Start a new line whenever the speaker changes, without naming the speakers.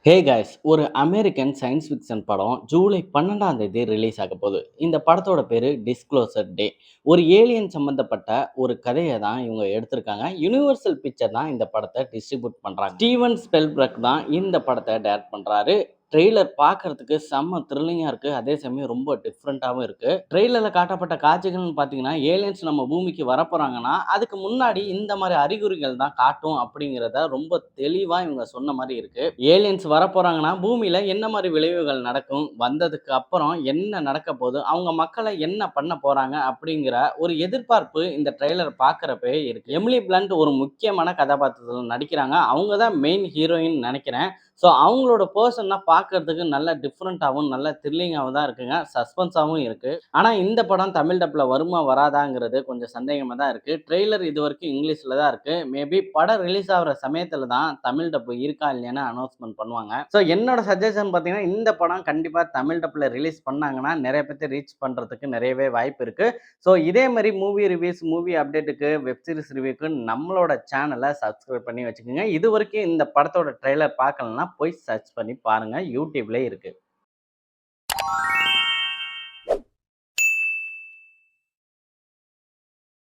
Hey guys, ஒரு American science fiction படம் ஜூலை 12ஆம் தேதி ரிலீஸ் ஆக போகுது. இந்த படத்தோட பேரு டிஸ்க்ளோசர் டே. ஒரு ஏலியன் சம்பந்தப்பட்ட ஒரு கதையை தான் இவங்க எடுத்திருக்காங்க. யுனிவர்சல் பிக்சர் தான் இந்த படத்தை டிஸ்ட்ரிபியூட் பண்றாங்க. ஸ்டீவன் ஸ்பெல்பர்க் தான் இந்த படத்தை டைரக்ட் பண்றாரு. ட்ரெய்லர் பார்க்கறதுக்கு செம்ம த்ரில்லிங்கா இருக்கு. அதே சமயம் ரொம்ப டிஃப்ரெண்ட்டாவும் இருக்கு. ட்ரெய்லர்ல காட்டப்பட்ட காட்சிகள்னு பார்த்தீங்கன்னா, ஏலியன்ஸ் நம்ம பூமிக்கு வரப்போறாங்கன்னா, அதுக்கு முன்னாடி இந்த மாரி அறிகுறிகள் தான் காட்டும் அப்படிங்கிறத ரொம்ப தெளிவா இவங்க சொன்ன மாரி இருக்கு. ஏலியன்ஸ் வரப்போறாங்கன்னா, பூமியில என்ன மாரி விளைவுகள் நடக்கும்? வந்ததுக்கு அப்புறம் என்ன நடக்க போது? அவங்க மக்கள என்ன பண்ண போறாங்க? அப்படிங்கிற ஒரு எதிர்பார்ப்பு இந்த ட்ரெய்லர் பார்க்கிறப்பயே இருக்கு. எமிலி பிளண்ட் ஒரு முக்கியமான கதாபாத்திரத்துல நடிக்கிறாங்க. அவங்க தான் மெயின் ஹீரோயின் நெனைக்கிறேன். ஸோ அவங்களோட பெர்சன்னா பார்க்கறதுக்கு நல்ல டிஃப்ரெண்ட்டாவும், நல்ல த்ரில்லிங்காவும் தான் இருக்குங்க. சஸ்பென்ஸாவும் இருக்கு. ஆனா இந்த படம் தமிழ் டப்ல வருமா? வராதாங்கிறது கொஞ்சம் சந்தேகமா தான் இருக்கு. ட்ரெய்லர் இதுவரைக்கும் இங்கிலீஷ்ல தான் இருக்கு. மேபி படம் ரிலீஸ் ஆகுற சமயத்துல தான் தமிழ் டப் இருக்கா? இல்லையான்னு அனௌன்ஸ்மென்ட் பண்ணுவாங்க. ஸோ என்னோட சஜஷன் பார்த்தீங்கன்னா, இந்த படம் கண்டிப்பா தமிழ் டப்ல ரிலீஸ் பண்ணாங்கன்னா, நெறைய பேத்த ரீச் பண்றதுக்கு நெறையவே வாய்ப்பு இருக்கு. ஸோ இதே மாரி மூவி ரிவ்யூஸ், மூவி அப்டேட்டுக்கு, வெப் சீரிஸ் ரிவ்யூக்கு நம்மளோட சேனல சப்ஸ்கிரைப் பண்ணி வச்சுக்கோங்க. இதுவரைக்கும் இந்த படத்தோட ட்ரெய்லர் பார்க்கலன்னா போய் சர்ச் பண்ணி பாருங்க. யூடியூப்லயே இருக்கு.